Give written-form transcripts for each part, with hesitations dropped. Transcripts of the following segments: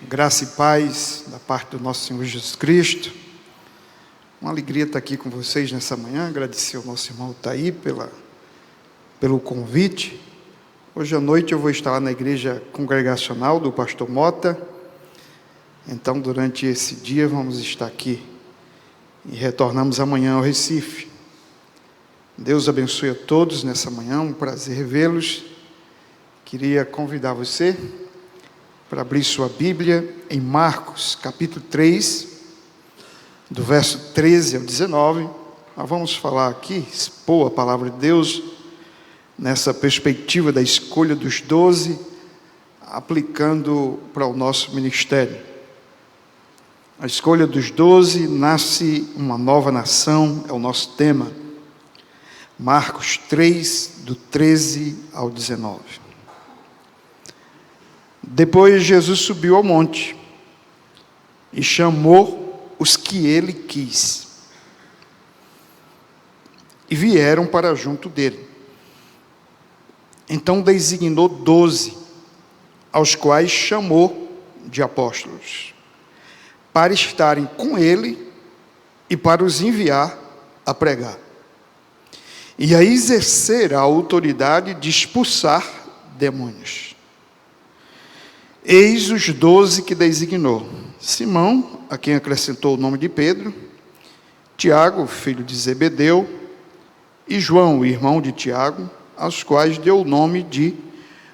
Graça e paz da parte do nosso Senhor Jesus Cristo. Uma alegria estar aqui com vocês nessa manhã. Agradecer ao nosso irmão Taí pelo convite. Hoje à noite eu vou estar lá na igreja congregacional do pastor Mota. Então, durante esse dia, vamos estar aqui e retornamos amanhã ao Recife. Deus abençoe a todos nessa manhã, um prazer revê-los. Queria convidar você para abrir sua Bíblia em Marcos, capítulo 3, do verso 13 ao 19. Nós vamos falar aqui, expor a palavra de Deus, nessa perspectiva da escolha dos 12, aplicando para o nosso ministério. A escolha dos 12, nasce uma nova nação, é o nosso tema. Marcos 3, do 13 ao 19. Depois Jesus subiu ao monte e chamou os que ele quis, e vieram para junto dele. Então designou 12, aos quais chamou de apóstolos, para estarem com ele e para os enviar a pregar, e a exercer a autoridade de expulsar demônios. Eis os 12 que designou: Simão, a quem acrescentou o nome de Pedro, Tiago, filho de Zebedeu, e João, irmão de Tiago, aos quais deu o nome de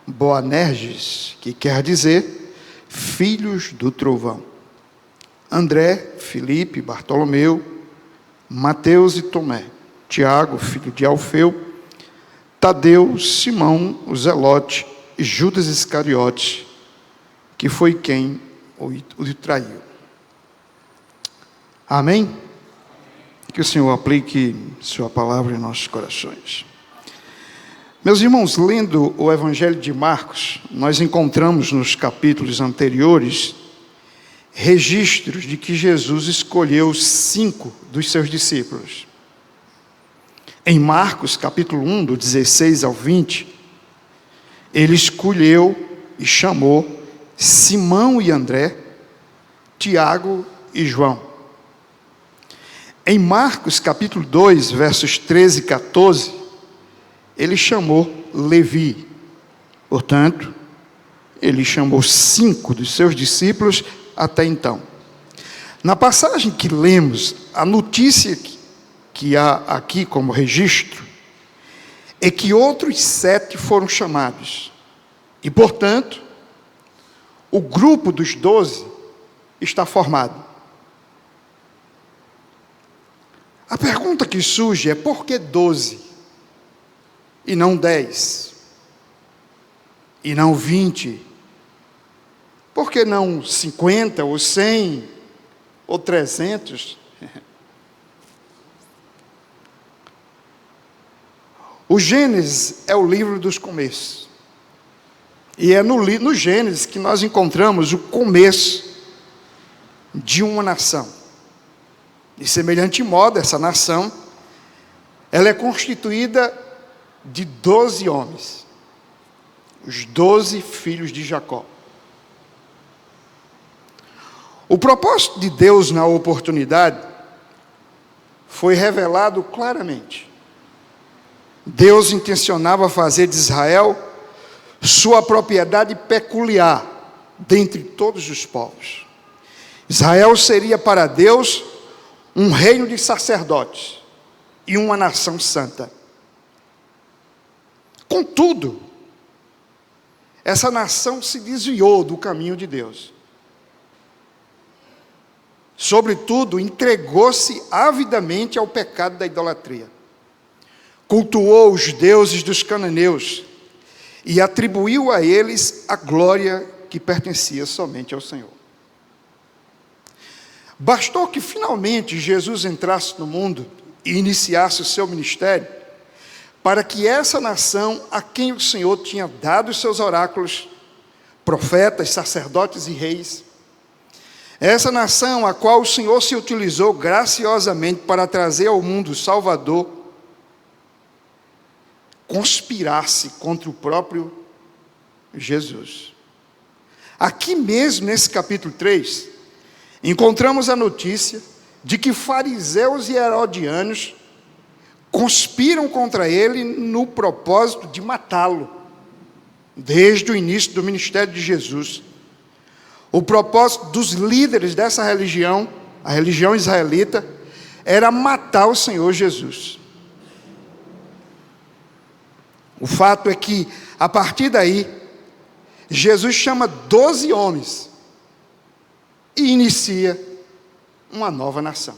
Boanerges, que quer dizer filhos do trovão. André, Filipe, Bartolomeu, Mateus e Tomé, Tiago, filho de Alfeu, Tadeu, Simão, o Zelote, e Judas Iscariote, que foi quem o traiu. Amém? Que o Senhor aplique sua palavra em nossos corações. Meus irmãos, lendo o Evangelho de Marcos, nós encontramos nos capítulos anteriores registros de que Jesus escolheu 5 dos seus discípulos. Em Marcos, capítulo 1, do 16 ao 20, ele escolheu e chamou Simão e André, Tiago e João. Em Marcos, capítulo 2, versos 13 e 14, ele chamou Levi. Portanto, ele chamou 5 dos seus discípulos até então. Na passagem que lemos, a notícia que há aqui como registro é que outros 7 foram chamados. E, portanto, o grupo dos 12 está formado. A pergunta que surge é: por que 12? E não 10? E não 20? Por que não 50 ou 100 ou 300? O Gênesis é o livro dos começos. E é no Gênesis que nós encontramos o começo de uma nação. De semelhante modo, essa nação, ela é constituída de 12 homens. Os 12 filhos de Jacó. O propósito de Deus na oportunidade foi revelado claramente. Deus intencionava fazer de Israel sua propriedade peculiar dentre todos os povos. Israel seria para Deus um reino de sacerdotes e uma nação santa. Contudo, essa nação se desviou do caminho de Deus. Sobretudo, entregou-se avidamente ao pecado da idolatria. Cultuou os deuses dos cananeus e atribuiu a eles a glória que pertencia somente ao Senhor. Bastou que finalmente Jesus entrasse no mundo e iniciasse o seu ministério, para que essa nação, a quem o Senhor tinha dado os seus oráculos, profetas, sacerdotes e reis, essa nação a qual o Senhor se utilizou graciosamente para trazer ao mundo o Salvador, conspirasse contra o próprio Jesus. Aqui mesmo, nesse capítulo 3, encontramos a notícia de que fariseus e herodianos conspiram contra ele no propósito de matá-lo, desde o início do ministério de Jesus. O propósito dos líderes dessa religião, a religião israelita, era matar o Senhor Jesus. O fato é que, a partir daí, Jesus chama 12 homens e inicia uma nova nação.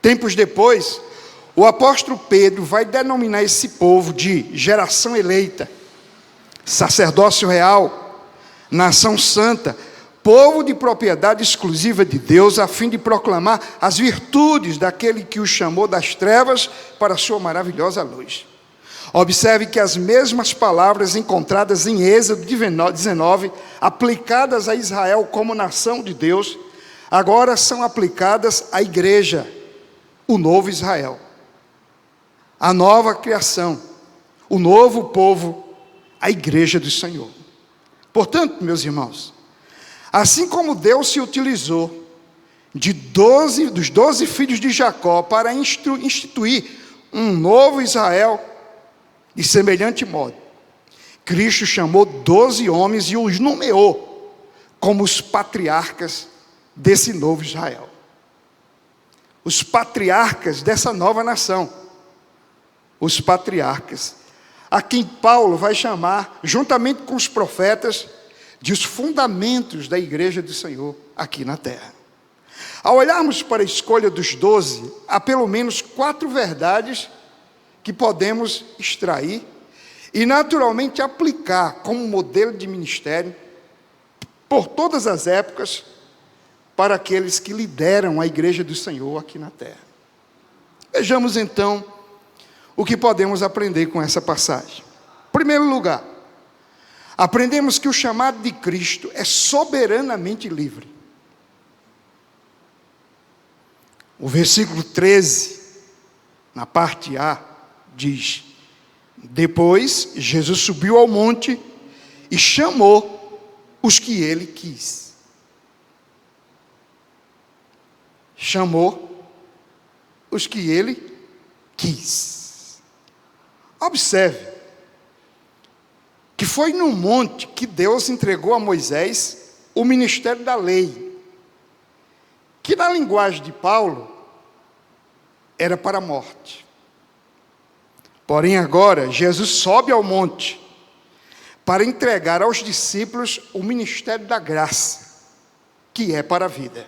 Tempos depois, o apóstolo Pedro vai denominar esse povo de geração eleita, sacerdócio real, nação santa, povo de propriedade exclusiva de Deus, a fim de proclamar as virtudes daquele que o chamou das trevas para a sua maravilhosa luz. Observe que as mesmas palavras encontradas em Êxodo 19, aplicadas a Israel como nação de Deus, agora são aplicadas à igreja, o novo Israel, a nova criação, o novo povo, a igreja do Senhor. Portanto, meus irmãos, assim como Deus se utilizou dos 12 filhos de Jacó para instituir um novo Israel, de semelhante modo, Cristo chamou 12 homens e os nomeou como os patriarcas desse novo Israel. Os patriarcas dessa nova nação. Os patriarcas, a quem Paulo vai chamar, juntamente com os profetas, de os fundamentos da igreja do Senhor aqui na terra. Ao olharmos para a escolha dos 12, há pelo menos 4 verdades que podemos extrair e naturalmente aplicar como modelo de ministério por todas as épocas para aqueles que lideram a igreja do Senhor aqui na terra. Vejamos então o que podemos aprender com essa passagem. Em primeiro lugar, aprendemos que o chamado de Cristo é soberanamente livre. O versículo 13, na parte A, diz: depois Jesus subiu ao monte e chamou os que ele quis. Chamou os que ele quis. Observe que foi no monte que Deus entregou a Moisés o ministério da lei, que na linguagem de Paulo era para a morte. Porém agora Jesus sobe ao monte para entregar aos discípulos o ministério da graça, que é para a vida.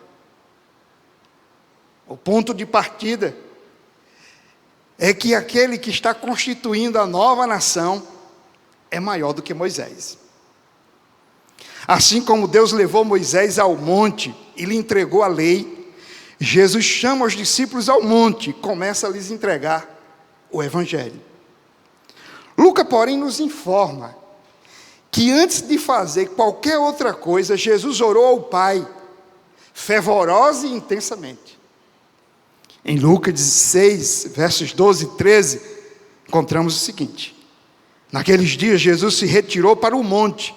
O ponto de partida é que aquele que está constituindo a nova nação é maior do que Moisés. Assim como Deus levou Moisés ao monte e lhe entregou a lei, Jesus chama os discípulos ao monte e começa a lhes entregar o Evangelho. Lucas, porém, nos informa que antes de fazer qualquer outra coisa, Jesus orou ao Pai, fervorosa e intensamente. Em Lucas 16, versos 12 e 13, encontramos o seguinte: naqueles dias Jesus se retirou para o monte,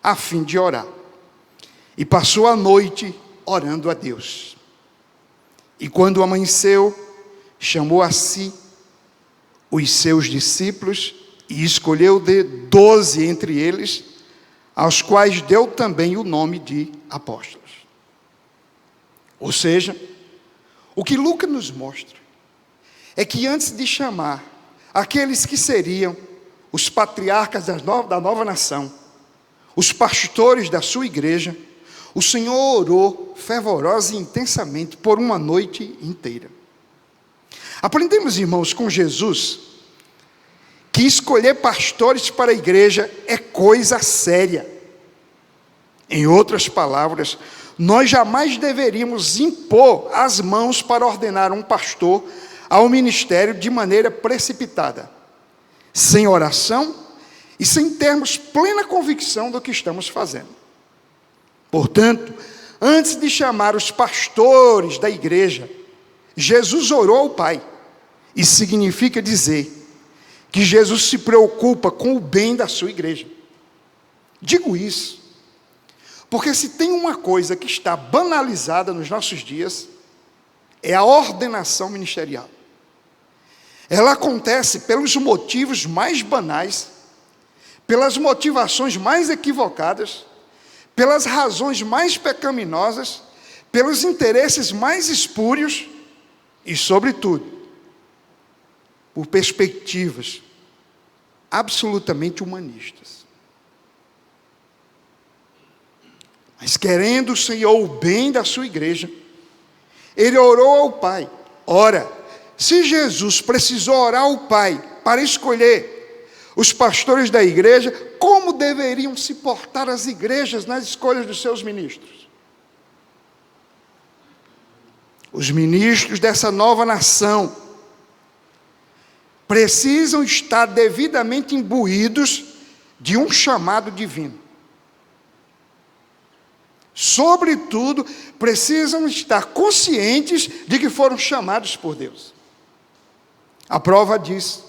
a fim de orar, e passou a noite orando a Deus. E quando amanheceu, chamou a si os seus discípulos e escolheu 12 entre eles, aos quais deu também o nome de apóstolos. Ou seja, o que Lucas nos mostra é que antes de chamar aqueles que seriam os patriarcas da nova nação, os pastores da sua igreja, o Senhor orou fervorosa e intensamente por uma noite inteira. Aprendemos, irmãos, com Jesus, que escolher pastores para a igreja é coisa séria. Em outras palavras, nós jamais deveríamos impor as mãos para ordenar um pastor ao ministério de maneira precipitada, sem oração e sem termos plena convicção do que estamos fazendo. Portanto, antes de chamar os pastores da igreja, Jesus orou ao Pai. Isso significa dizer que Jesus se preocupa com o bem da sua igreja. Digo isso porque se tem uma coisa que está banalizada nos nossos dias, é a ordenação ministerial. Ela acontece pelos motivos mais banais, pelas motivações mais equivocadas, pelas razões mais pecaminosas, pelos interesses mais espúrios e, sobretudo, por perspectivas absolutamente humanistas. Mas querendo o Senhor o bem da sua igreja, ele orou ao Pai. Ora, se Jesus precisou orar ao Pai para escolher os pastores da igreja, como deveriam se portar as igrejas nas escolhas dos seus ministros? Os ministros dessa nova nação precisam estar devidamente imbuídos de um chamado divino. Sobretudo, precisam estar conscientes de que foram chamados por Deus. A prova disso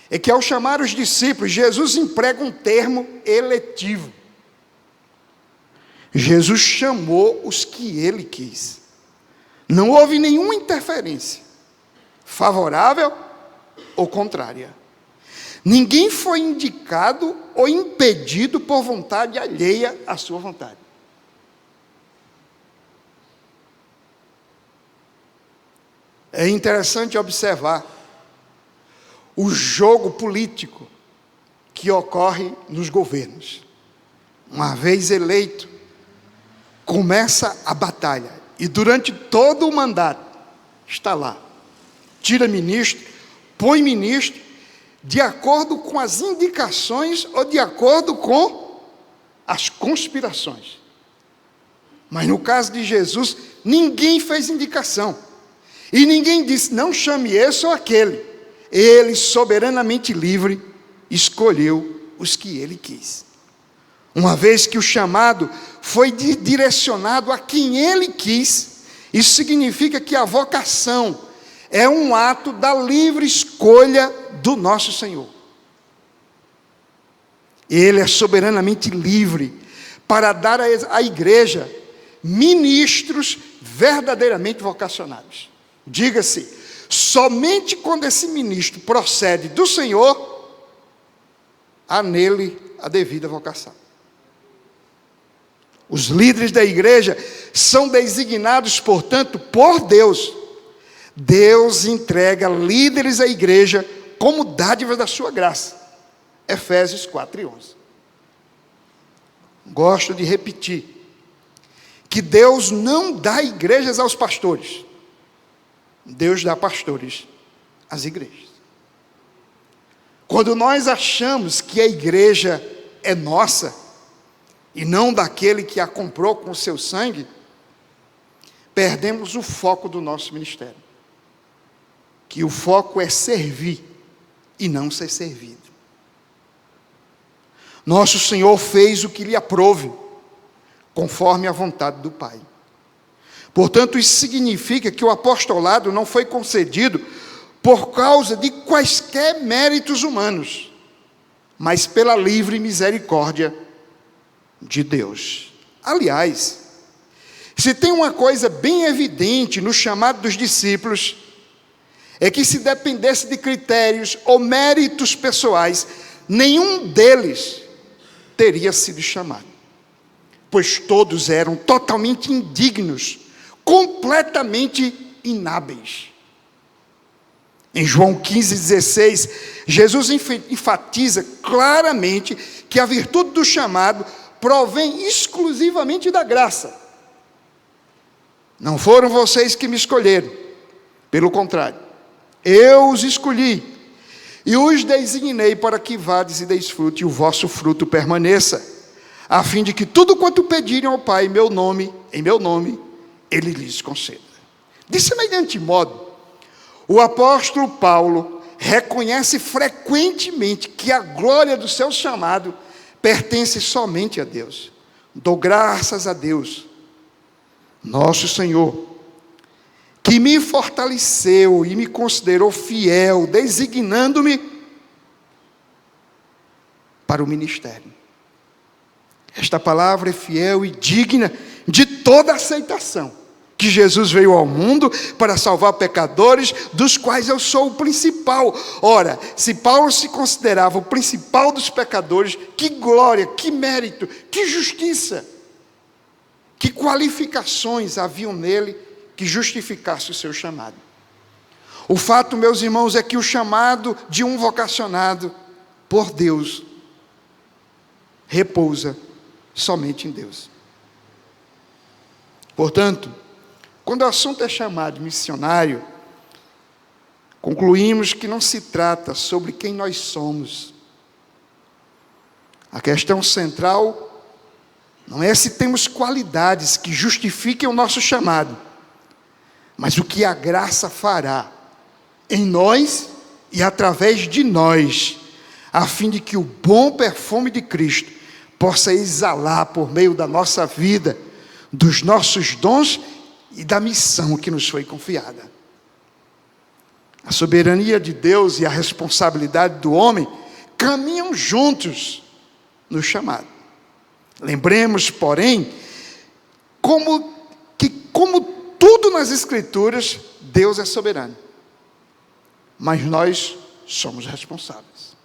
é que, ao chamar os discípulos, Jesus emprega um termo eletivo. Jesus chamou os que ele quis. Não houve nenhuma interferência, favorável ou contrária. Ninguém foi indicado ou impedido por vontade alheia à sua vontade. É interessante observar o jogo político que ocorre nos governos. Uma vez eleito, começa a batalha. E durante todo o mandato, está lá. Tira ministro, põe ministro, de acordo com as indicações ou de acordo com as conspirações. Mas no caso de Jesus, ninguém fez indicação. E ninguém disse, não chame esse ou aquele. Ele, soberanamente livre, escolheu os que ele quis. Uma vez que o chamado foi direcionado a quem ele quis, isso significa que a vocação é um ato da livre escolha do nosso Senhor. Ele é soberanamente livre para dar à igreja ministros verdadeiramente vocacionados. Diga-se, somente quando esse ministro procede do Senhor, há nele a devida vocação. Os líderes da igreja são designados, portanto, por Deus. Deus entrega líderes à igreja como dádiva da sua graça. Efésios 4:11. Gosto de repetir que Deus não dá igrejas aos pastores. Deus dá pastores às igrejas. Quando nós achamos que a igreja é nossa, e não daquele que a comprou com o seu sangue, perdemos o foco do nosso ministério. Que o foco é servir e não ser servido. Nosso Senhor fez o que lhe aprouve, conforme a vontade do Pai. Portanto, isso significa que o apostolado não foi concedido por causa de quaisquer méritos humanos, mas pela livre misericórdia de Deus. Aliás, se tem uma coisa bem evidente no chamado dos discípulos, é que se dependesse de critérios ou méritos pessoais, nenhum deles teria sido chamado, pois todos eram totalmente indignos, completamente inábeis. Em João 15,16, Jesus enfatiza claramente que a virtude do chamado provém exclusivamente da graça. Não foram vocês que me escolheram, pelo contrário, eu os escolhi e os designei para que vades e deis fruto, e o vosso fruto permaneça, a fim de que tudo quanto pedirem ao Pai em meu nome, Ele lhes conceda. De semelhante modo, o apóstolo Paulo reconhece frequentemente que a glória do seu chamado pertence somente a Deus. Dou graças a Deus, nosso Senhor, que me fortaleceu e me considerou fiel, designando-me para o ministério. Esta palavra é fiel e digna de toda aceitação, que Jesus veio ao mundo para salvar pecadores, dos quais eu sou o principal. Ora, se Paulo se considerava o principal dos pecadores, que glória, que mérito, que justiça, que qualificações haviam nele que justificasse o seu chamado. O fato, meus irmãos, é que o chamado de um vocacionado por Deus repousa somente em Deus. Portanto, quando o assunto é chamado missionário, concluímos que não se trata sobre quem nós somos. A questão central não é se temos qualidades que justifiquem o nosso chamado, mas o que a graça fará em nós e através de nós, a fim de que o bom perfume de Cristo possa exalar por meio da nossa vida, dos nossos dons e da missão que nos foi confiada. A soberania de Deus e a responsabilidade do homem caminham juntos no chamado. Lembremos, porém, como tudo nas Escrituras, Deus é soberano, mas nós somos responsáveis.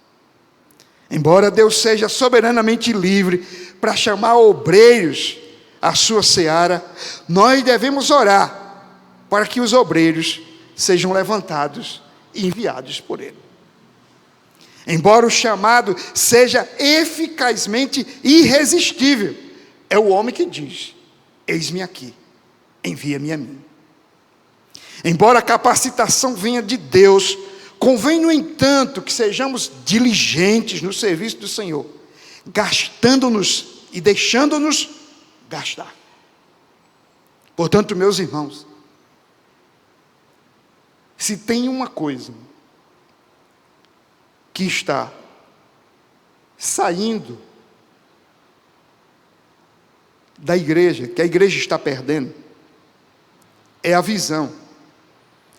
Embora Deus seja soberanamente livre para chamar obreiros à sua seara, nós devemos orar para que os obreiros sejam levantados e enviados por Ele. Embora o chamado seja eficazmente irresistível, é o homem que diz: eis-me aqui, envia-me a mim. Embora a capacitação venha de Deus, convém, no entanto, que sejamos diligentes no serviço do Senhor, gastando-nos e deixando-nos gastar. Portanto, meus irmãos, se tem uma coisa que está saindo da igreja, que a igreja está perdendo, é a visão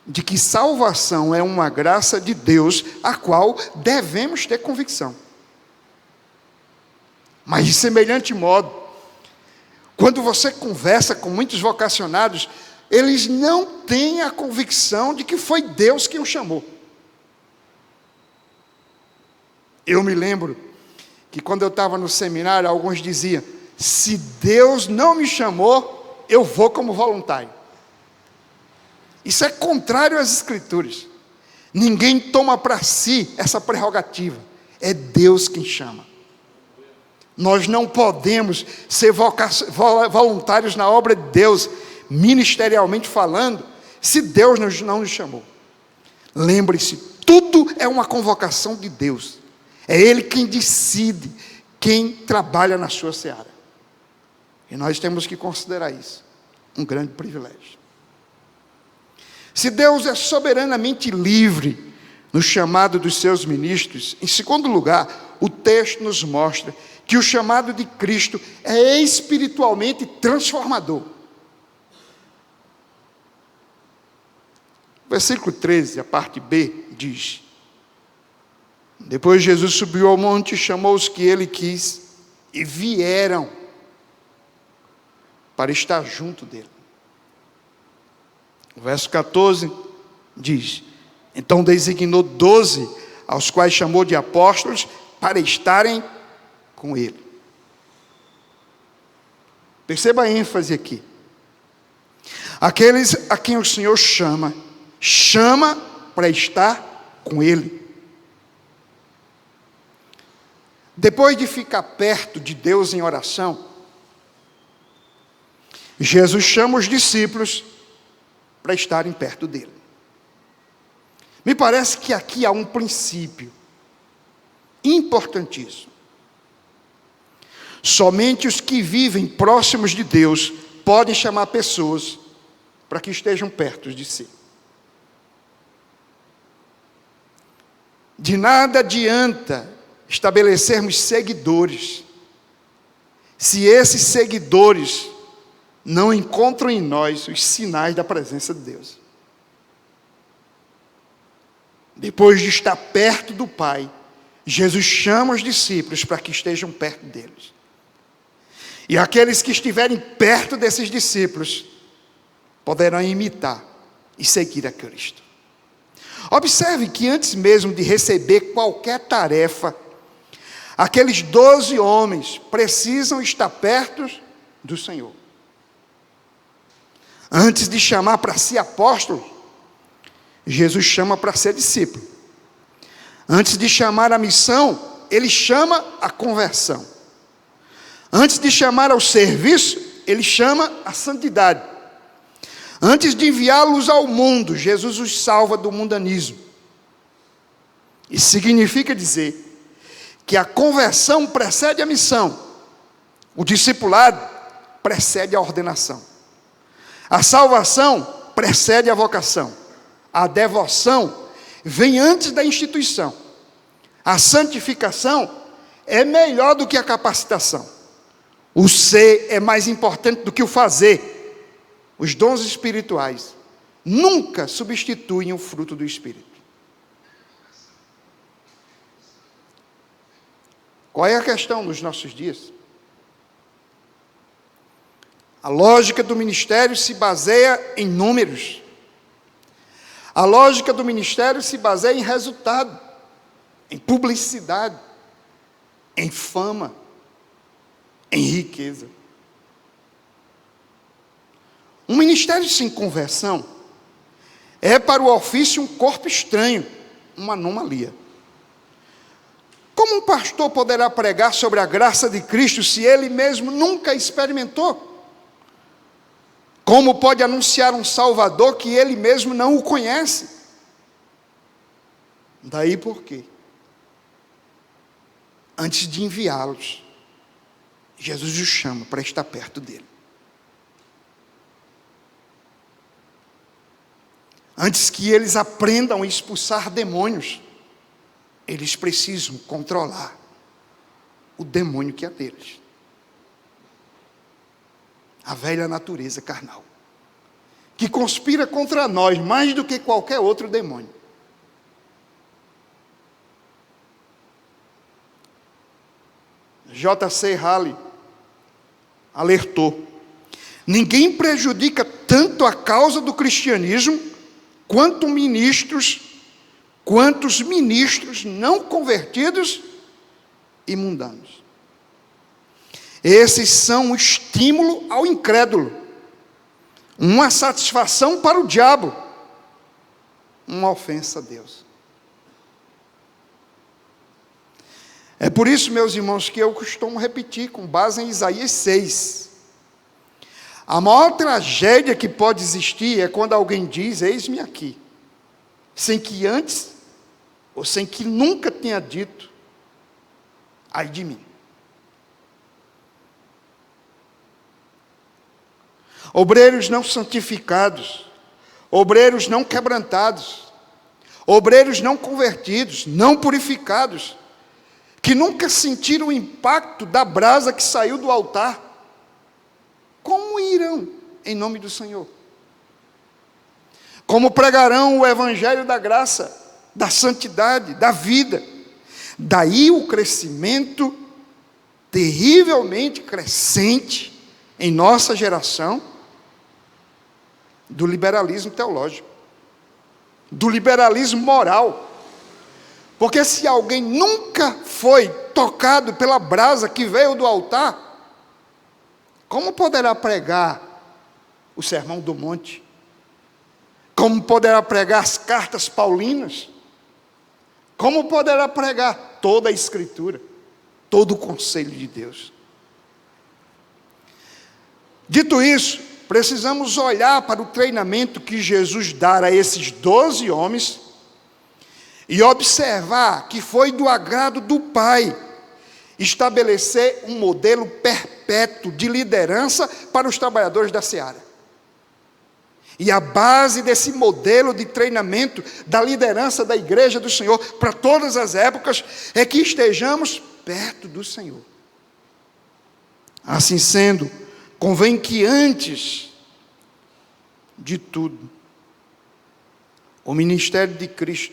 de que salvação é uma graça de Deus, a qual devemos ter convicção. Mas de semelhante modo, quando você conversa com muitos vocacionados, eles não têm a convicção de que foi Deus quem o chamou. Eu me lembro que quando eu estava no seminário, alguns diziam: se Deus não me chamou, eu vou como voluntário. Isso é contrário às Escrituras. Ninguém toma para si essa prerrogativa. É Deus quem chama. Nós não podemos ser voluntários na obra de Deus, ministerialmente falando, se Deus não nos chamou. Lembre-se, tudo é uma convocação de Deus. É Ele quem decide, quem trabalha na sua seara. E nós temos que considerar isso um grande privilégio. Se Deus é soberanamente livre no chamado dos seus ministros, em segundo lugar, o texto nos mostra que o chamado de Cristo é espiritualmente transformador. Versículo 13, a parte B, diz: depois Jesus subiu ao monte, chamou os que ele quis, e vieram para estar junto dele. O verso 14 diz: então designou 12, aos quais chamou de apóstolos, para estarem com ele. Perceba a ênfase aqui. Aqueles a quem o Senhor chama para estar com ele. Depois de ficar perto de Deus em oração, Jesus chama os discípulos para estarem perto dele. Me parece que aqui há um princípio importantíssimo. Somente os que vivem próximos de Deus podem chamar pessoas para que estejam perto de si. De nada adianta estabelecermos seguidores, se esses seguidores não encontram em nós os sinais da presença de Deus. Depois de estar perto do Pai, Jesus chama os discípulos para que estejam perto deles. E aqueles que estiverem perto desses discípulos poderão imitar e seguir a Cristo. Observe que antes mesmo de receber qualquer tarefa, aqueles 12 homens precisam estar perto do Senhor. Antes de chamar para si apóstolo, Jesus chama para ser discípulo. Antes de chamar a missão, ele chama a conversão. Antes de chamar ao serviço, ele chama a santidade. Antes de enviá-los ao mundo, Jesus os salva do mundanismo. Isso significa dizer que a conversão precede a missão, o discipulado precede a ordenação, a salvação precede a vocação, a devoção vem antes da instituição, a santificação é melhor do que a capacitação, o ser é mais importante do que o fazer. Os dons espirituais nunca substituem o fruto do Espírito. Qual é a questão nos nossos dias? A lógica do ministério se baseia em números. A lógica do ministério se baseia em resultado, em publicidade, em fama, em riqueza. Um ministério sem conversão é para o ofício um corpo estranho, uma anomalia. Como um pastor poderá pregar sobre a graça de Cristo se ele mesmo nunca experimentou? Como pode anunciar um Salvador que ele mesmo não o conhece? Daí por quê? Antes de enviá-los, Jesus os chama para estar perto dele. Antes que eles aprendam a expulsar demônios, eles precisam controlar o demônio que é deles. A velha natureza carnal, que conspira contra nós mais do que qualquer outro demônio. J.C. Halley alertou: ninguém prejudica tanto a causa do cristianismo quantos ministros não convertidos e mundanos. Esses são um estímulo ao incrédulo, uma satisfação para o diabo, uma ofensa a Deus. É por isso, meus irmãos, que eu costumo repetir com base em Isaías 6. A maior tragédia que pode existir é quando alguém diz: eis-me aqui, sem que antes, ou sem que nunca tenha dito: ai de mim. Obreiros não santificados, obreiros não quebrantados, obreiros não convertidos, não purificados, que nunca sentiram o impacto da brasa que saiu do altar, como irão em nome do Senhor? Como pregarão o evangelho da graça, da santidade, da vida? Daí o crescimento terrivelmente crescente em nossa geração do liberalismo teológico, do liberalismo moral. Porque se alguém nunca foi tocado pela brasa que veio do altar, como poderá pregar o Sermão do Monte? Como poderá pregar as cartas paulinas? Como poderá pregar toda a Escritura, todo o conselho de Deus? Dito isso, precisamos olhar para o treinamento que Jesus dá a esses 12 homens e observar que foi do agrado do Pai estabelecer um modelo perpétuo de liderança para os trabalhadores da seara. E a base desse modelo de treinamento da liderança da igreja do Senhor para todas as épocas é que estejamos perto do Senhor. Assim sendo, convém que antes de tudo, o ministério de Cristo,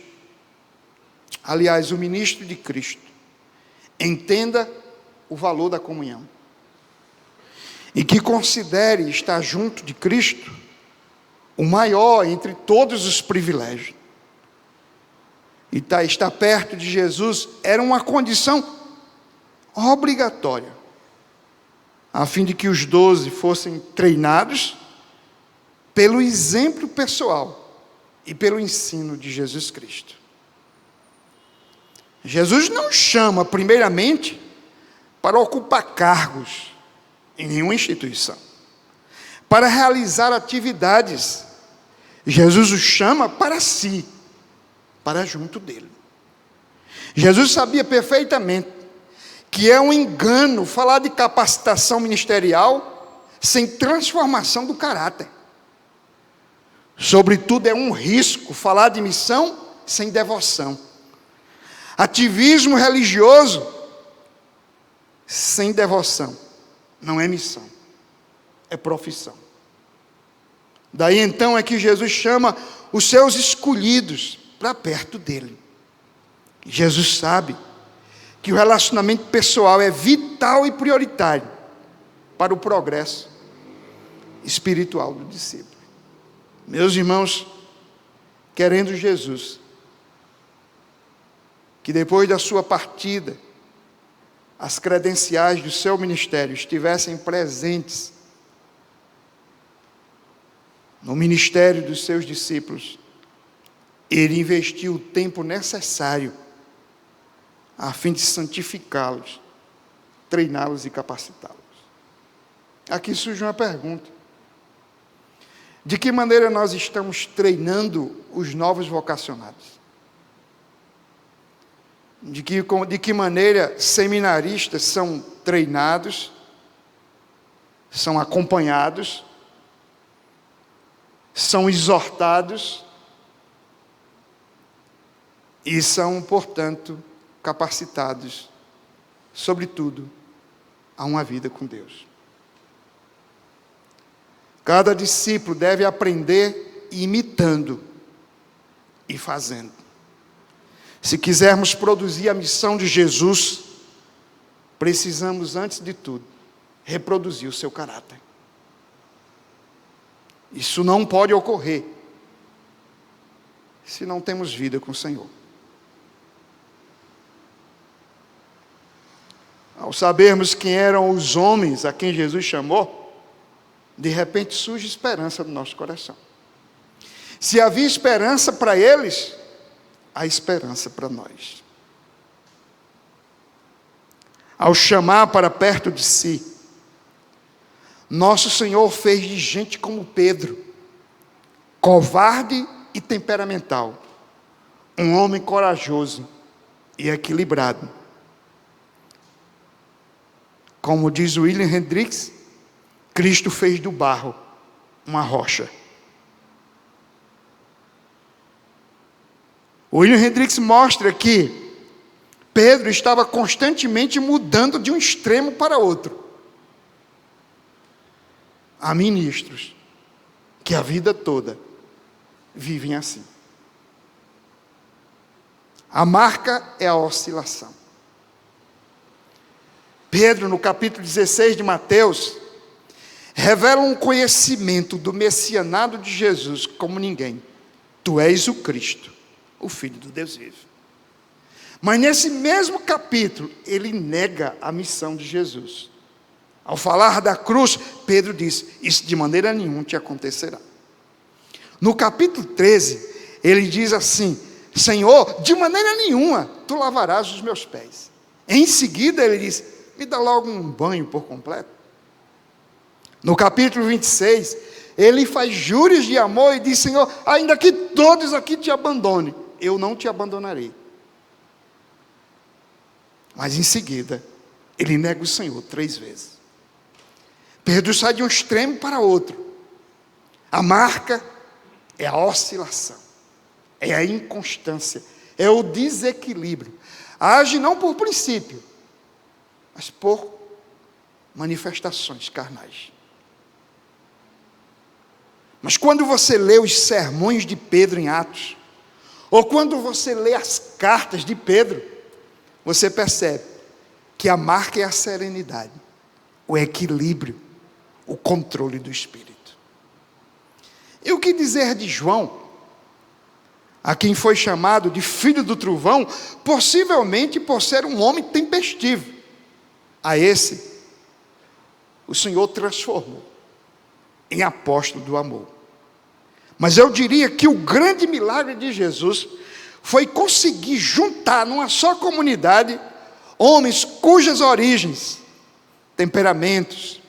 aliás, o ministro de Cristo, entenda o valor da comunhão. e que considere estar junto de Cristo o maior entre todos os privilégios. E estar perto de Jesus era uma condição obrigatória, a fim de que os 12 fossem treinados pelo exemplo pessoal e pelo ensino de Jesus Cristo. Jesus não chama primeiramente para ocupar cargos em nenhuma instituição, para realizar atividades. Jesus os chama para si, para junto dele. Jesus sabia perfeitamente que é um engano falar de capacitação ministerial sem transformação do caráter. Sobretudo é um risco falar de missão sem devoção. Ativismo religioso sem devoção não é missão, é profissão. Daí então é que Jesus chama os seus escolhidos para perto dele. Jesus sabe que o relacionamento pessoal é vital e prioritário para o progresso espiritual do discípulo. Meus irmãos, querendo Jesus que depois da sua partida, as credenciais do seu ministério estivessem presentes no ministério dos seus discípulos, ele investiu o tempo necessário a fim de santificá-los, treiná-los e capacitá-los. Aqui surge uma pergunta: de que maneira nós estamos treinando os novos vocacionados? De que maneira seminaristas são treinados, são acompanhados, são exortados e são, portanto, capacitados, sobretudo, a uma vida com Deus. Cada discípulo deve aprender imitando e fazendo. Se quisermos produzir a missão de Jesus, precisamos, antes de tudo, reproduzir o seu caráter. Isso não pode ocorrer se não temos vida com o Senhor. Ao sabermos quem eram os homens a quem Jesus chamou, de repente surge esperança no nosso coração. Se havia esperança para eles, há esperança para nós. Ao chamar para perto de si, nosso Senhor fez de gente como Pedro, covarde e temperamental, um homem corajoso e equilibrado. Como diz William Hendricks, Cristo fez do barro uma rocha. William Hendricks mostra que Pedro estava constantemente mudando de um extremo para outro. Há ministros que a vida toda vivem assim. A marca é a oscilação. Pedro, no capítulo 16 de Mateus, revela um conhecimento do messianado de Jesus como ninguém. Tu és o Cristo, o Filho do Deus vivo. Mas nesse mesmo capítulo, ele nega a missão de Jesus. Ao falar da cruz, Pedro diz: isso de maneira nenhuma te acontecerá. No capítulo 13, ele diz assim: Senhor, de maneira nenhuma tu lavarás os meus pés. Em seguida ele diz: me dá logo um banho por completo. No capítulo 26, ele faz juros de amor e diz: Senhor, ainda que todos aqui te abandonem, eu não te abandonarei. Mas em seguida, ele nega o Senhor 3 vezes. Pedro sai de um extremo para outro. A marca é a oscilação, é a inconstância, é o desequilíbrio. Age não por princípio, mas por manifestações carnais. Mas quando você lê os sermões de Pedro em Atos, ou quando você lê as cartas de Pedro, você percebe que a marca é a serenidade, o equilíbrio, o controle do Espírito. E o que dizer de João, a quem foi chamado de filho do trovão, possivelmente por ser um homem tempestivo? A esse, o Senhor transformou em apóstolo do amor. Mas eu diria que o grande milagre de Jesus foi conseguir juntar numa só comunidade homens cujas origens, temperamentos,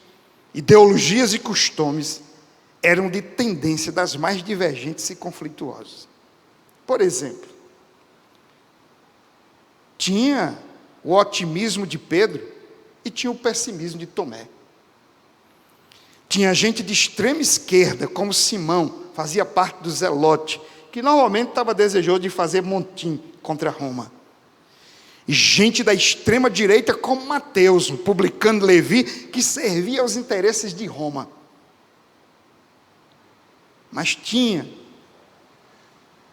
ideologias e costumes eram de tendência das mais divergentes e conflituosas. Por exemplo, tinha o otimismo de Pedro e tinha o pessimismo de Tomé. Tinha gente de extrema esquerda, como Simão, fazia parte do Zelote, que normalmente estava desejoso de fazer motim contra Roma. E gente da extrema direita, como Mateus, o publicano Levi, que servia aos interesses de Roma. Mas tinha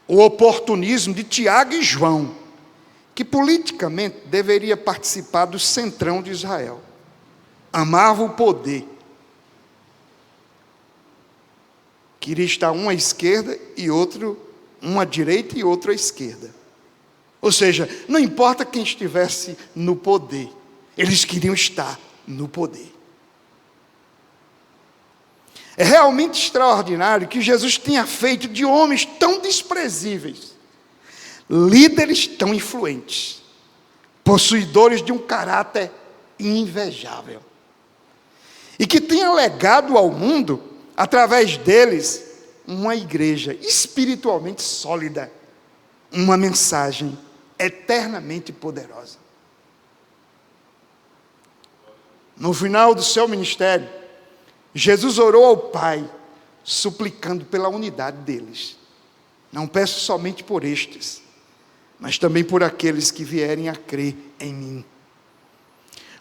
o oportunismo de Tiago e João, que politicamente deveria participar do centrão de Israel. Amava o poder. Queria estar um à esquerda e outro, um à direita e outro à esquerda. Ou seja, não importa quem estivesse no poder, eles queriam estar no poder. É realmente extraordinário que Jesus tenha feito de homens tão desprezíveis, líderes tão influentes, possuidores de um caráter invejável, e que tenha legado ao mundo, através deles, uma igreja espiritualmente sólida, uma mensagem eternamente poderosa. No final do seu ministério, Jesus orou ao Pai, suplicando pela unidade deles. Não peço somente por estes, mas também por aqueles que vierem a crer em mim.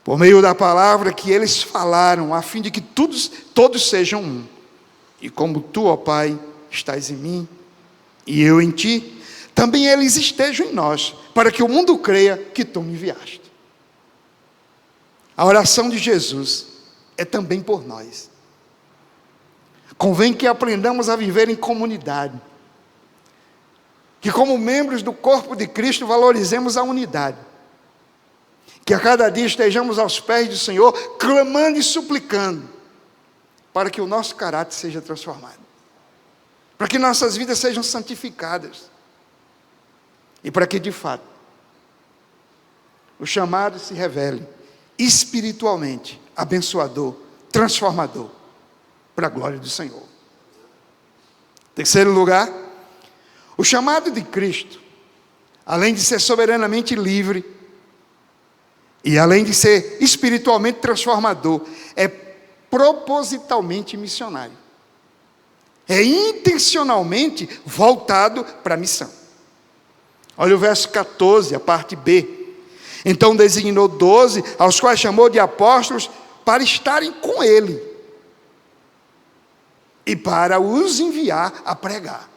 Por meio da palavra que eles falaram, a fim de que todos sejam um. E como tu, ó Pai, estás em mim, e eu em ti, também eles estejam em nós, para que o mundo creia que tu me enviaste. A oração de Jesus é também por nós. Convém que aprendamos a viver em comunidade, que como membros do corpo de Cristo valorizemos a unidade, que a cada dia estejamos aos pés do Senhor, clamando e suplicando, para que o nosso caráter seja transformado, para que nossas vidas sejam santificadas, e para que de fato o chamado se revele espiritualmente abençoador, transformador, para a glória do Senhor. Terceiro lugar, o chamado de Cristo, além de ser soberanamente livre, e além de ser espiritualmente transformador, é propositalmente missionário. É intencionalmente voltado para a missão. Olha o verso 14, a parte B. Então designou 12, aos quais chamou de apóstolos, para estarem com ele, e para os enviar a pregar.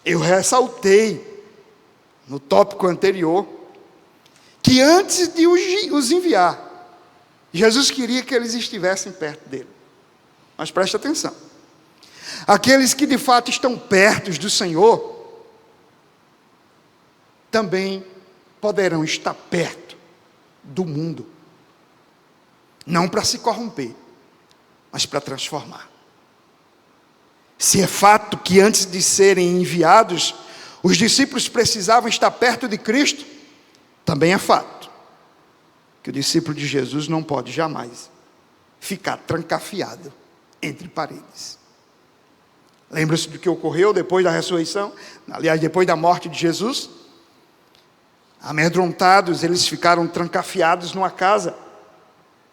Eu ressaltei, no tópico anterior, que antes de os enviar, Jesus queria que eles estivessem perto dele. Mas preste atenção. Aqueles que de fato estão perto do Senhor, também poderão estar perto do mundo. Não para se corromper, mas para transformar. Se é fato que antes de serem enviados, os discípulos precisavam estar perto de Cristo, também é fato que o discípulo de Jesus não pode jamais ficar trancafiado entre paredes. Lembra-se do que ocorreu depois da ressurreição? Aliás, depois da morte de Jesus? Amedrontados, eles ficaram trancafiados numa casa.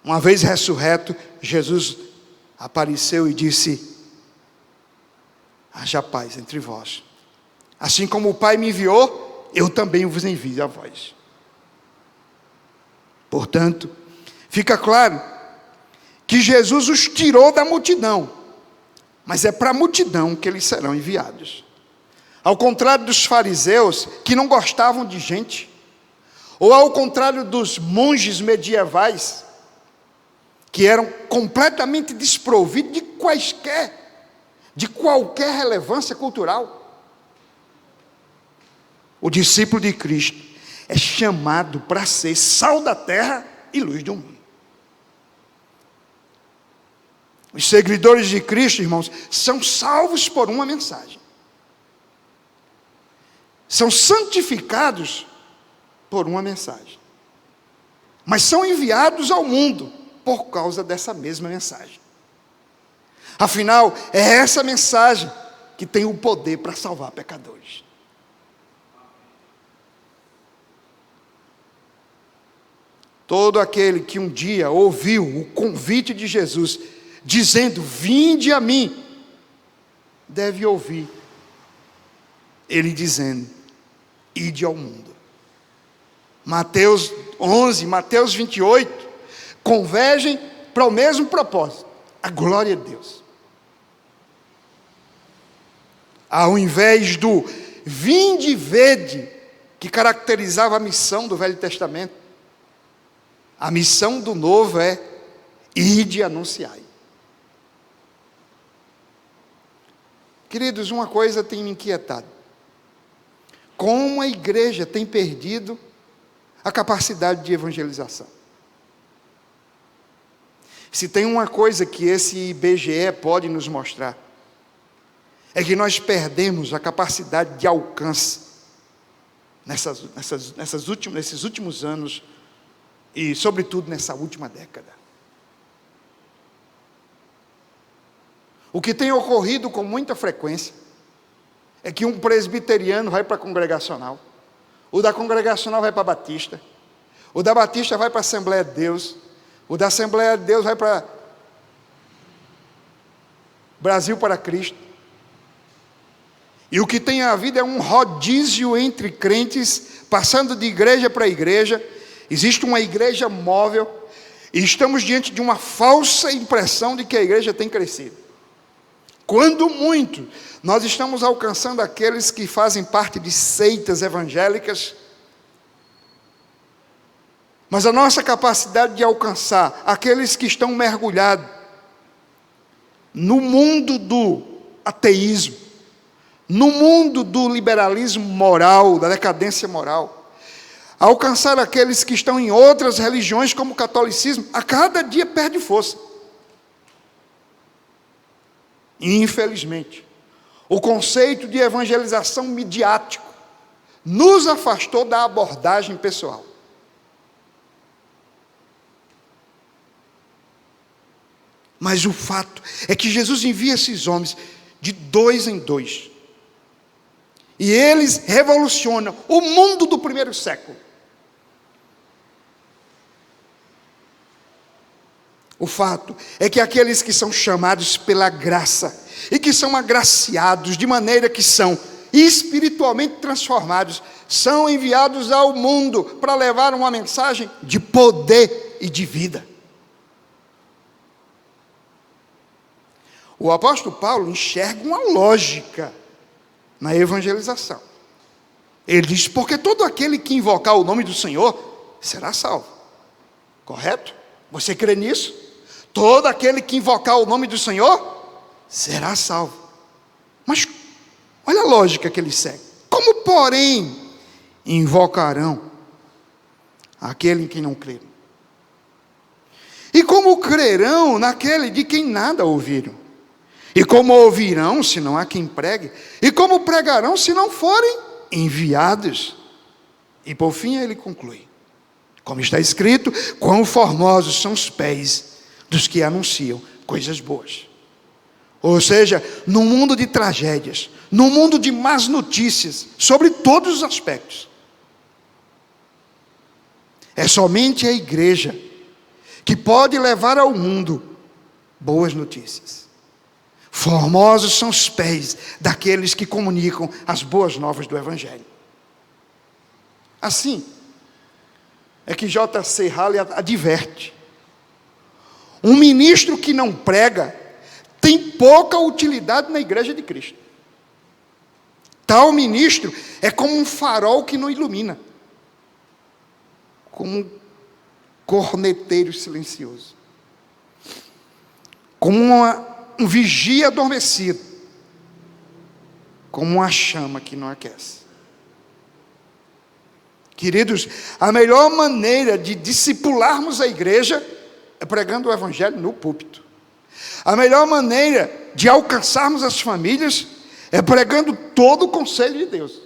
Uma vez ressurreto, Jesus apareceu e disse: haja paz entre vós. Assim como o Pai me enviou, eu também vos envio a vós. Portanto, fica claro que Jesus os tirou da multidão, mas é para a multidão que eles serão enviados. Ao contrário dos fariseus, que não gostavam de gente, ou ao contrário dos monges medievais, que que eram completamente desprovidos de qualquer relevância cultural. O discípulo de Cristo é chamado para ser sal da terra e luz do mundo. Os seguidores de Cristo, irmãos, são salvos por uma mensagem. São santificados por uma mensagem. Mas são enviados ao mundo por causa dessa mesma mensagem. Afinal, é essa mensagem que tem o poder para salvar pecadores. Todo aquele que um dia ouviu o convite de Jesus, dizendo: vinde a mim, deve ouvir ele dizendo: ide ao mundo. Mateus 11, Mateus 28, convergem para o mesmo propósito, a glória de Deus. Ao invés do vinde e vede, que caracterizava a missão do Velho Testamento, a missão do Novo é ide e anunciai. Queridos, uma coisa tem me inquietado: como a igreja tem perdido a capacidade de evangelização. Se tem uma coisa que esse IBGE pode nos mostrar, é que nós perdemos a capacidade de alcance nesses últimos anos e, sobretudo, nessa última década. O que tem ocorrido com muita frequência é que um presbiteriano vai para a congregacional, o da congregacional vai para a batista, o da batista vai para a Assembleia de Deus, o da Assembleia de Deus vai para Brasil para Cristo. E o que tem havido é um rodízio entre crentes, passando de igreja para igreja. Existe uma igreja móvel, e estamos diante de uma falsa impressão de que a igreja tem crescido. Quando muito, nós estamos alcançando aqueles que fazem parte de seitas evangélicas, mas a nossa capacidade de alcançar aqueles que estão mergulhados no mundo do ateísmo, no mundo do liberalismo moral, da decadência moral, alcançar aqueles que estão em outras religiões como o catolicismo, a cada dia perde força. Infelizmente, o conceito de evangelização midiático nos afastou da abordagem pessoal. Mas o fato é que Jesus envia esses homens de 2 em 2. E eles revolucionam o mundo do primeiro século. O fato é que aqueles que são chamados pela graça e que são agraciados de maneira que são espiritualmente transformados, são enviados ao mundo para levar uma mensagem de poder e de vida. O apóstolo Paulo enxerga uma lógica na evangelização. Ele diz: porque todo aquele que invocar o nome do Senhor será salvo. Correto? Você crê nisso? Todo aquele que invocar o nome do Senhor será salvo. Mas olha a lógica que ele segue. Como, porém, invocarão aquele em quem não creram? E como crerão naquele de quem nada ouviram? E como ouvirão se não há quem pregue? E como pregarão se não forem enviados? E por fim ele conclui: como está escrito, quão formosos são os pés dos que anunciam coisas boas. Ou seja, no mundo de tragédias, no mundo de más notícias, sobre todos os aspectos, é somente a igreja que pode levar ao mundo boas notícias. Formosos são os pés daqueles que comunicam as boas novas do Evangelho. Assim é que J.C. Halley adverte: um ministro que não prega tem pouca utilidade na igreja de Cristo. Tal ministro é como um farol que não ilumina, como um corneteiro silencioso. como um vigia adormecido, como uma chama que não aquece. Queridos, a melhor maneira de discipularmos a igreja é pregando o evangelho no púlpito. A melhor maneira de alcançarmos as famílias é pregando todo o conselho de Deus.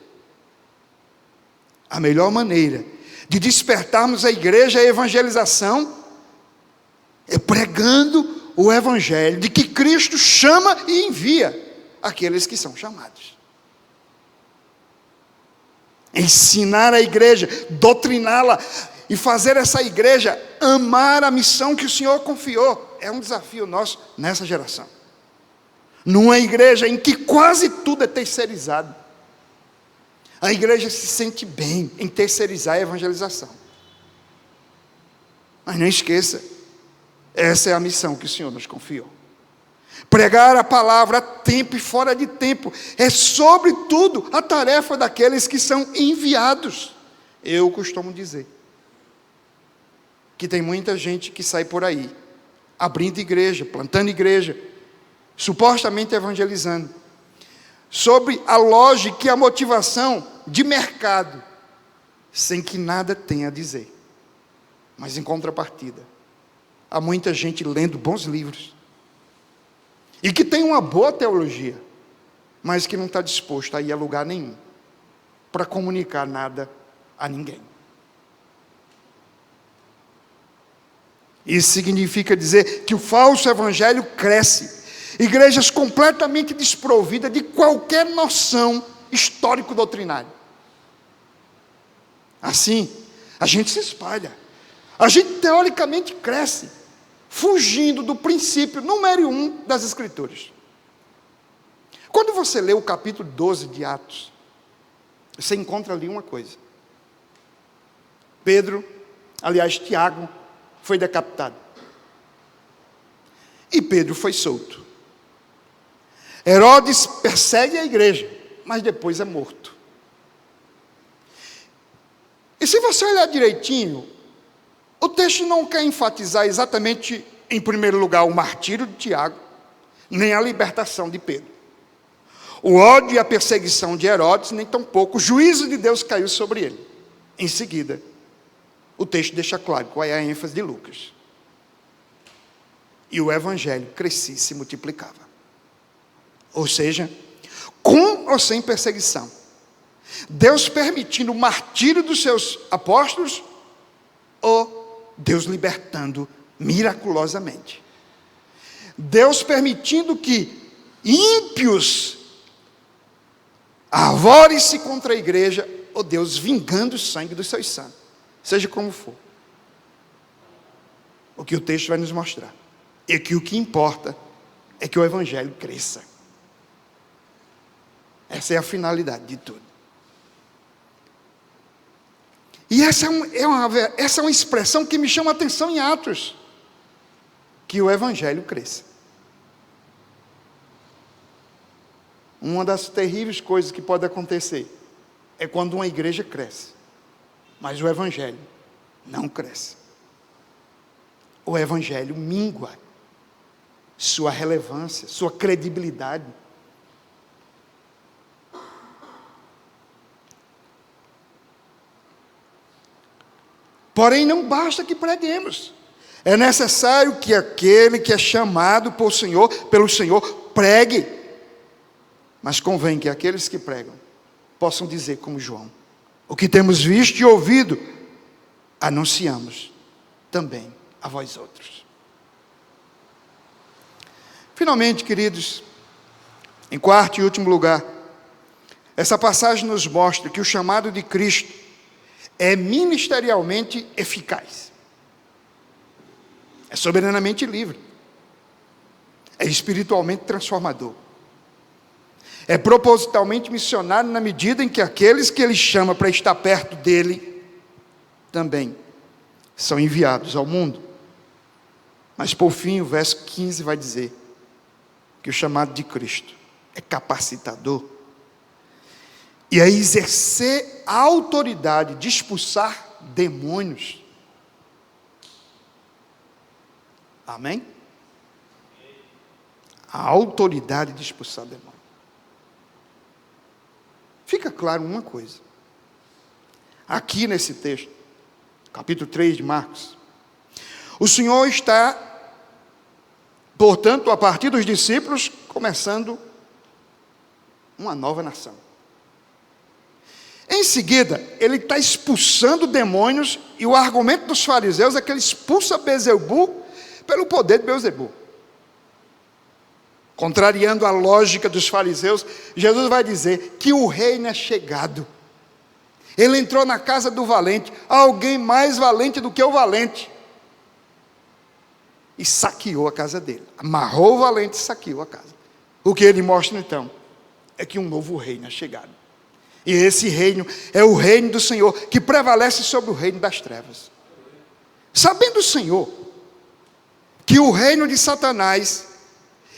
A melhor maneira de despertarmos a igreja à evangelização é pregando o evangelho de que Cristo chama e envia aqueles que são chamados. Ensinar a igreja, doutriná-la e fazer essa igreja amar a missão que o Senhor confiou é um desafio nosso nessa geração. Numa igreja em que quase tudo é terceirizado, a igreja se sente bem em terceirizar a evangelização. Mas não esqueça, essa é a missão que o Senhor nos confiou. Pregar a palavra a tempo e fora de tempo é, sobretudo, a tarefa daqueles que são enviados. Eu costumo dizer que tem muita gente que sai por aí, abrindo igreja, plantando igreja, supostamente evangelizando, sobre a lógica e a motivação de mercado, sem que nada tenha a dizer. Mas em contrapartida, há muita gente lendo bons livros, e que tem uma boa teologia, mas que não está disposto a ir a lugar nenhum, para comunicar nada a ninguém. Isso significa dizer que o falso evangelho cresce. Igrejas completamente desprovidas de qualquer noção histórico-doutrinária. Assim, a gente se espalha. A gente teoricamente cresce, fugindo do princípio número 1 das Escrituras. Quando você lê o capítulo 12 de Atos, você encontra ali uma coisa. Tiago, foi decapitado. E Pedro foi solto. Herodes persegue a igreja, mas depois é morto. E se você olhar direitinho, o texto não quer enfatizar exatamente, em primeiro lugar, o martírio de Tiago, nem a libertação de Pedro. O ódio e a perseguição de Herodes, nem tampouco o juízo de Deus caiu sobre ele. Em seguida, o texto deixa claro qual é a ênfase de Lucas. E o evangelho crescia e se multiplicava. Ou seja, com ou sem perseguição, Deus permitindo o martírio dos seus apóstolos, ou Deus libertando miraculosamente. Deus permitindo que ímpios arvorem-se contra a igreja, ou Deus vingando o sangue dos seus santos. Seja como for. O que o texto vai nos mostrar é que o que importa é que o evangelho cresça. Essa é a finalidade de tudo. E essa é uma expressão que me chama a atenção em Atos. Que o evangelho cresça. Uma das terríveis coisas que pode acontecer é quando uma igreja cresce, mas o evangelho não cresce. O evangelho mingua sua relevância, sua credibilidade. Porém, não basta que preguemos. É necessário que aquele que é chamado pelo Senhor, pregue. Mas convém que aqueles que pregam possam dizer como João: o que temos visto e ouvido, anunciamos também a vós outros. Finalmente, queridos, em quarto e último lugar, essa passagem nos mostra que o chamado de Cristo é ministerialmente eficaz, é soberanamente livre, é espiritualmente transformador, é propositalmente missionário na medida em que aqueles que ele chama para estar perto dele também são enviados ao mundo. Mas por fim o verso 15 vai dizer que o chamado de Cristo é capacitador e é exercer a autoridade de expulsar demônios. Amém? a autoridade de expulsar demônio. Fica claro uma coisa. Aqui nesse texto, capítulo 3 de Marcos, o Senhor está, portanto, a partir dos discípulos, começando uma nova nação. Em seguida, ele está expulsando demônios, e o argumento dos fariseus é que ele expulsa Beelzebu pelo poder de Beelzebu. Contrariando a lógica dos fariseus, Jesus vai dizer que o reino é chegado. Ele entrou na casa do valente, alguém mais valente do que o valente, e saqueou a casa dele. Amarrou o valente e saqueou a casa. O que ele mostra então é que um novo reino é chegado. E esse reino é o reino do Senhor, que prevalece sobre o reino das trevas. Sabendo o Senhor que o reino de Satanás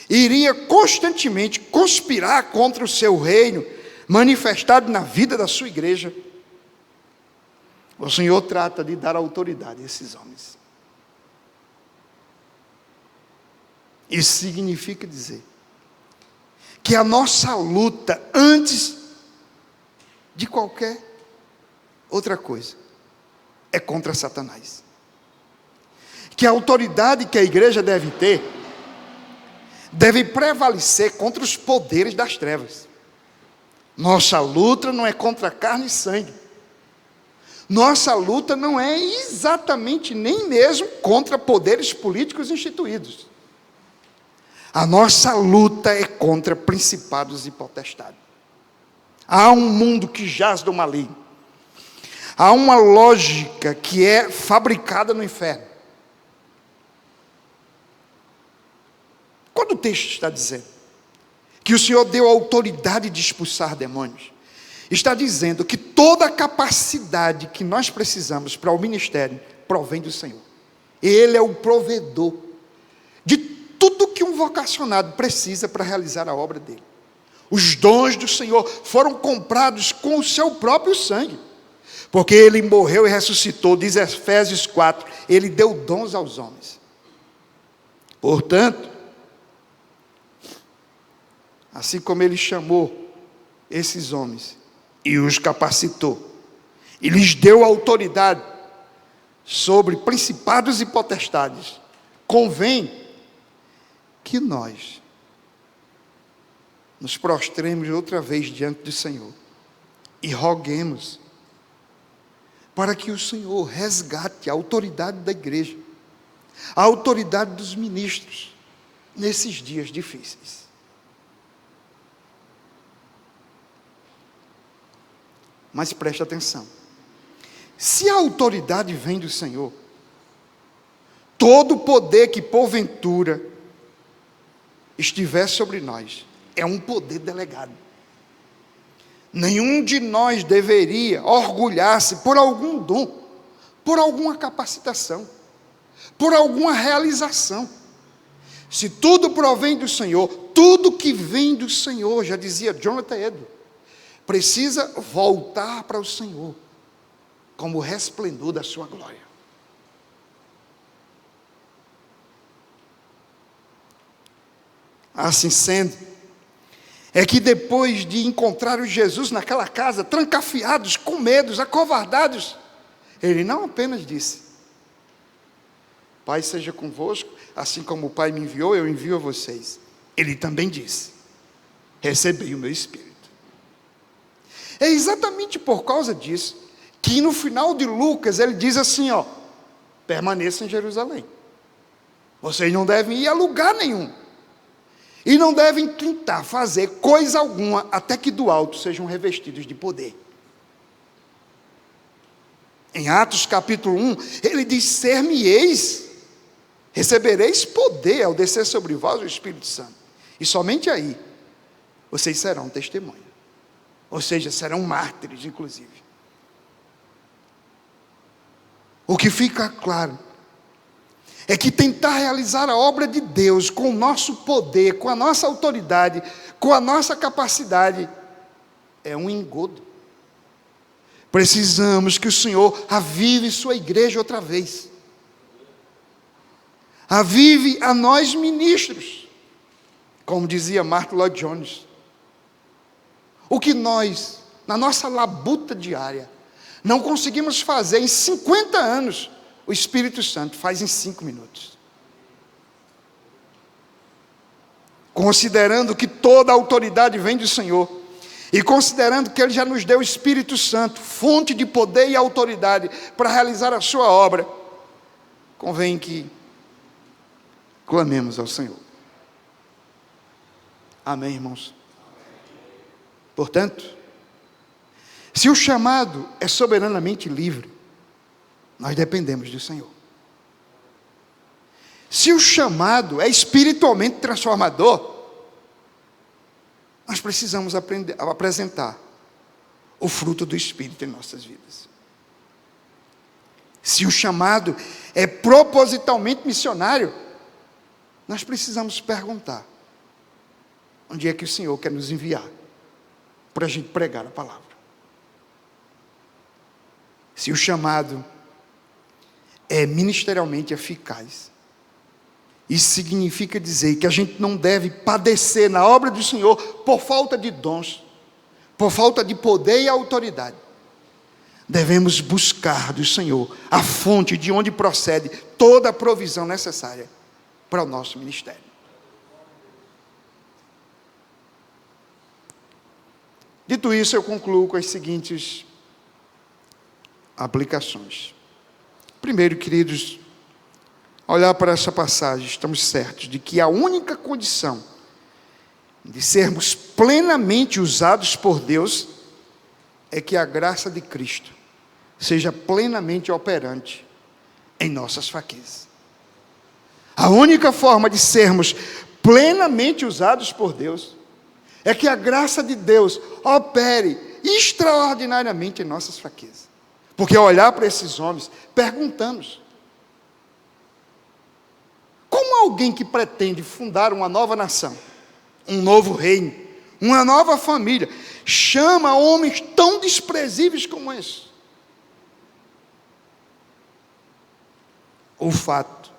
iria constantemente conspirar contra o seu reino, manifestado na vida da sua igreja, o Senhor trata de dar autoridade a esses homens. Isso significa dizer que a nossa luta, antes de qualquer outra coisa, é contra Satanás. Que a autoridade que a igreja deve ter, deve prevalecer contra os poderes das trevas. Nossa luta não é contra carne e sangue. Nossa luta não é exatamente nem mesmo contra poderes políticos instituídos. A nossa luta é contra principados e potestades. Há um mundo que jaz do maligno. Há uma lógica que é fabricada no inferno. Quando o texto está dizendo que o Senhor deu autoridade de expulsar demônios, está dizendo que toda a capacidade que nós precisamos para o ministério provém do Senhor. Ele é o provedor de tudo que um vocacionado precisa para realizar a obra dele. Os dons do Senhor foram comprados com o seu próprio sangue, porque ele morreu e ressuscitou, diz Efésios 4, ele deu dons aos homens. Portanto, assim como ele chamou esses homens e os capacitou, e lhes deu autoridade sobre principados e potestades, convém que nós nos prostremos outra vez diante do Senhor e roguemos para que o Senhor resgate a autoridade da igreja, a autoridade dos ministros nesses dias difíceis. Mas preste atenção, se a autoridade vem do Senhor, todo o poder que porventura estiver sobre nós é um poder delegado. Nenhum de nós deveria orgulhar-se por algum dom, por alguma capacitação, por alguma realização. Se tudo provém do Senhor, tudo que vem do Senhor, já dizia Jonathan Edwards, precisa voltar para o Senhor, como o resplendor da sua glória. Assim sendo, é que depois de encontrar o Jesus naquela casa, trancafiados, com medos, acovardados, ele não apenas disse: Pai seja convosco, assim como o Pai me enviou, eu envio a vocês. Ele também disse: recebei o meu Espírito. É exatamente por causa disso que no final de Lucas ele diz assim, permaneçam em Jerusalém. Vocês não devem ir a lugar nenhum. E não devem tentar fazer coisa alguma até que do alto sejam revestidos de poder. Em Atos capítulo 1, ele diz: ser-me-eis, recebereis poder ao descer sobre vós o Espírito Santo. E somente aí, vocês serão testemunhas. Ou seja, serão mártires, inclusive. O que fica claro é que tentar realizar a obra de Deus com o nosso poder, com a nossa autoridade, com a nossa capacidade, é um engodo. Precisamos que o Senhor avive sua igreja outra vez. Avive a nós ministros. Como dizia Martin Lloyd Jones, o que nós, na nossa labuta diária, não conseguimos fazer em 50 anos, o Espírito Santo faz em 5 minutos. Considerando que toda a autoridade vem do Senhor, e considerando que Ele já nos deu o Espírito Santo, fonte de poder e autoridade para realizar a sua obra, convém que clamemos ao Senhor. Amém, irmãos? Portanto, se o chamado é soberanamente livre, nós dependemos do Senhor. Se o chamado é espiritualmente transformador, nós precisamos apresentar o fruto do Espírito em nossas vidas. Se o chamado é propositalmente missionário, nós precisamos perguntar: onde é que o Senhor quer nos enviar para a gente pregar a palavra? Se o chamado é ministerialmente eficaz, isso significa dizer que a gente não deve padecer na obra do Senhor por falta de dons, por falta de poder e autoridade. Devemos buscar do Senhor a fonte de onde procede toda a provisão necessária para o nosso ministério. Dito isso, eu concluo com as seguintes aplicações. Primeiro, queridos, ao olhar para essa passagem, estamos certos de que a única condição de sermos plenamente usados por Deus é que a graça de Cristo seja plenamente operante em nossas fraquezas. A única forma de sermos plenamente usados por Deus é que a graça de Deus opere extraordinariamente em nossas fraquezas. Porque ao olhar para esses homens, perguntamos: como alguém que pretende fundar uma nova nação, um novo reino, uma nova família, chama homens tão desprezíveis como esses? O fato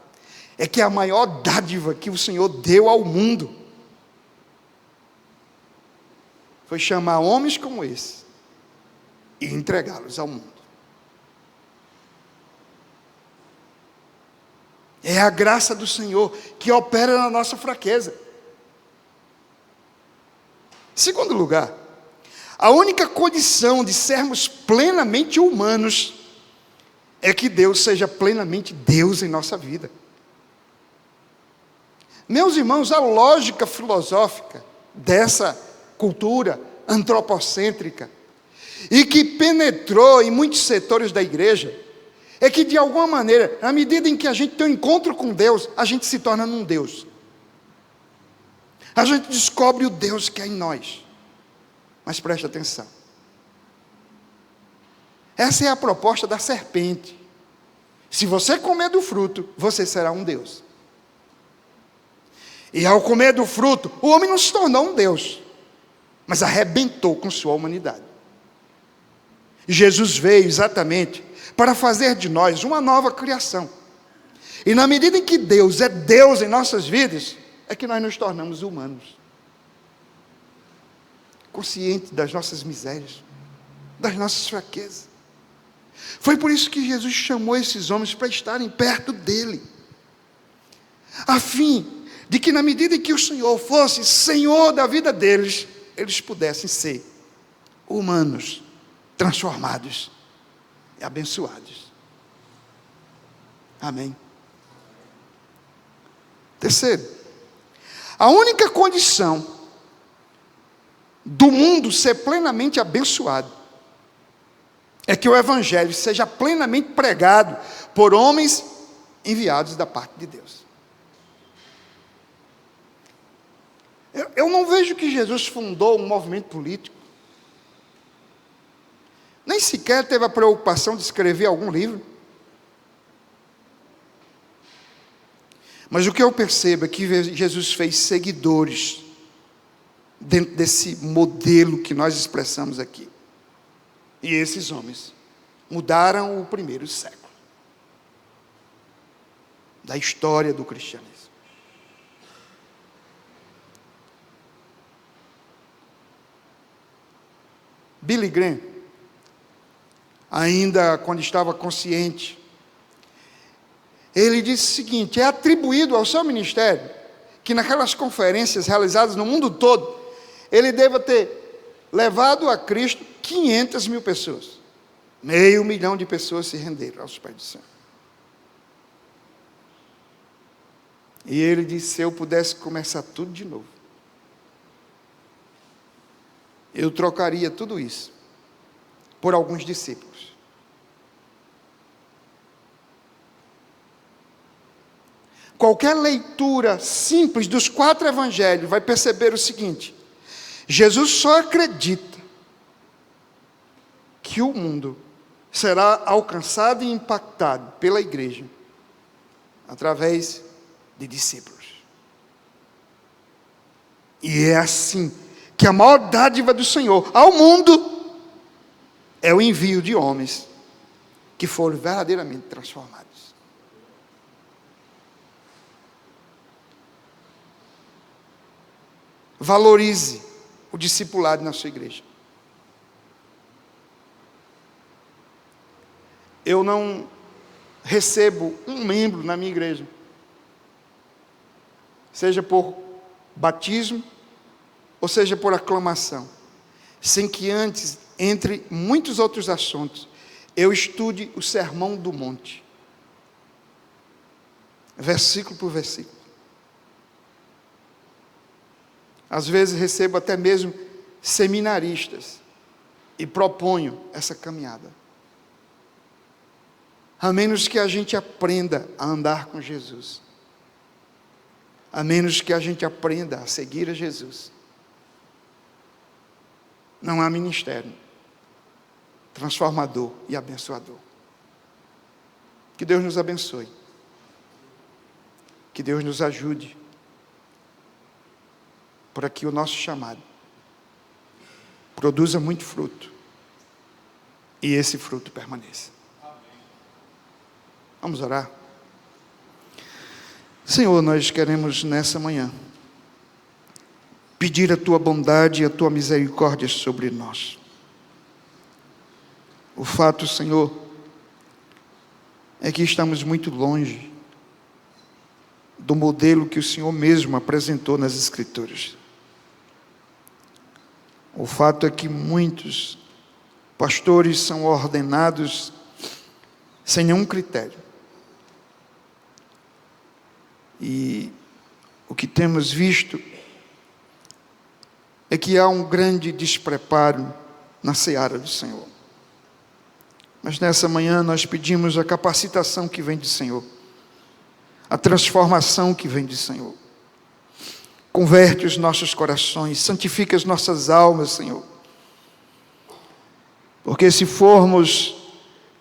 é que a maior dádiva que o Senhor deu ao mundo foi chamar homens como esse e entregá-los ao mundo. É a graça do Senhor que opera na nossa fraqueza. Segundo lugar, a única condição de sermos plenamente humanos é que Deus seja plenamente Deus em nossa vida. Meus irmãos, a lógica filosófica dessa cultura antropocêntrica e que penetrou em muitos setores da igreja é que, de alguma maneira, na medida em que a gente tem um encontro com Deus, a gente se torna um Deus. A gente descobre o Deus que é em nós. Mas preste atenção. Essa é a proposta da serpente. Se você comer do fruto, você será um Deus. E ao comer do fruto, o homem não se tornou um Deus, mas arrebentou com sua humanidade. Jesus veio exatamente para fazer de nós uma nova criação. E na medida em que Deus é Deus em nossas vidas, é que nós nos tornamos humanos. Conscientes das nossas misérias, das nossas fraquezas. Foi por isso que Jesus chamou esses homens para estarem perto dele, a fim de que na medida em que o Senhor fosse Senhor da vida deles, eles pudessem ser humanos, transformados e abençoados. Amém. Terceiro, a única condição do mundo ser plenamente abençoado é que o Evangelho seja plenamente pregado por homens enviados da parte de Deus. Eu não vejo que Jesus fundou um movimento político. Nem sequer teve a preocupação de escrever algum livro. Mas o que eu percebo é que Jesus fez seguidores dentro desse modelo que nós expressamos aqui. E esses homens mudaram o primeiro século da história do cristianismo. Billy Graham, ainda quando estava consciente, ele disse o seguinte: é atribuído ao seu ministério que naquelas conferências realizadas no mundo todo, ele deva ter levado a Cristo 500 mil pessoas. 500.000 de pessoas se renderam aos pés do Senhor. E ele disse: se eu pudesse começar tudo de novo, eu trocaria tudo isso por alguns discípulos. Qualquer leitura simples dos 4 evangelhos vai perceber o seguinte: Jesus só acredita que o mundo será alcançado e impactado pela igreja através de discípulos. E é assim que a maior dádiva do Senhor ao mundo é o envio de homens que foram verdadeiramente transformados. Valorize o discipulado na sua igreja. Eu não recebo um membro na minha igreja, seja por batismo, ou seja por aclamação, sem que antes, entre muitos outros assuntos, eu estude o Sermão do Monte, versículo por versículo. Às vezes recebo até mesmo seminaristas e proponho essa caminhada. A menos que a gente aprenda a andar com Jesus, a menos que a gente aprenda a seguir a Jesus, não há ministério transformador e abençoador. Que Deus nos abençoe. Que Deus nos ajude para que o nosso chamado produza muito fruto e esse fruto permaneça. Vamos orar. Senhor, nós queremos nessa manhã pedir a Tua bondade e a Tua misericórdia sobre nós. O fato, Senhor, é que estamos muito longe do modelo que o Senhor mesmo apresentou nas Escrituras. O fato é que muitos pastores são ordenados sem nenhum critério. E o que temos visto é que há um grande despreparo na seara do Senhor. Mas nessa manhã nós pedimos a capacitação que vem do Senhor, a transformação que vem do Senhor. Converte os nossos corações, santifica as nossas almas, Senhor. Porque se formos,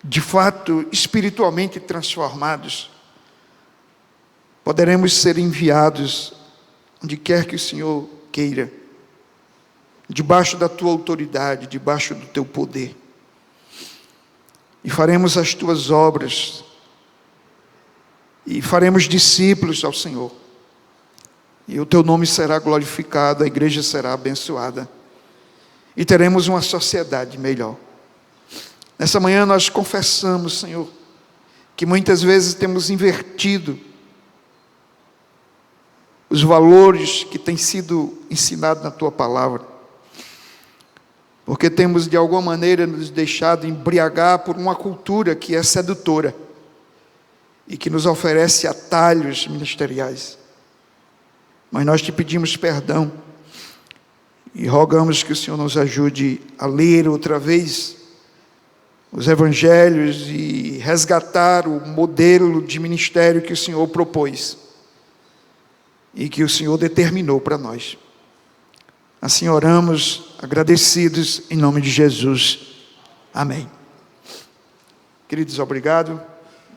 de fato, espiritualmente transformados, poderemos ser enviados onde quer que o Senhor queira, debaixo da Tua autoridade, debaixo do Teu poder. E faremos as Tuas obras, e faremos discípulos ao Senhor. E o Teu nome será glorificado, a igreja será abençoada. E teremos uma sociedade melhor. Nessa manhã nós confessamos, Senhor, que muitas vezes temos invertido os valores que têm sido ensinados na Tua palavra. Porque temos de alguma maneira nos deixado embriagar por uma cultura que é sedutora e que nos oferece atalhos ministeriais. Mas nós te pedimos perdão e rogamos que o Senhor nos ajude a ler outra vez os evangelhos e resgatar o modelo de ministério que o Senhor propôs e que o Senhor determinou para nós. Assim oramos, agradecidos em nome de Jesus. Amém. Queridos, obrigado.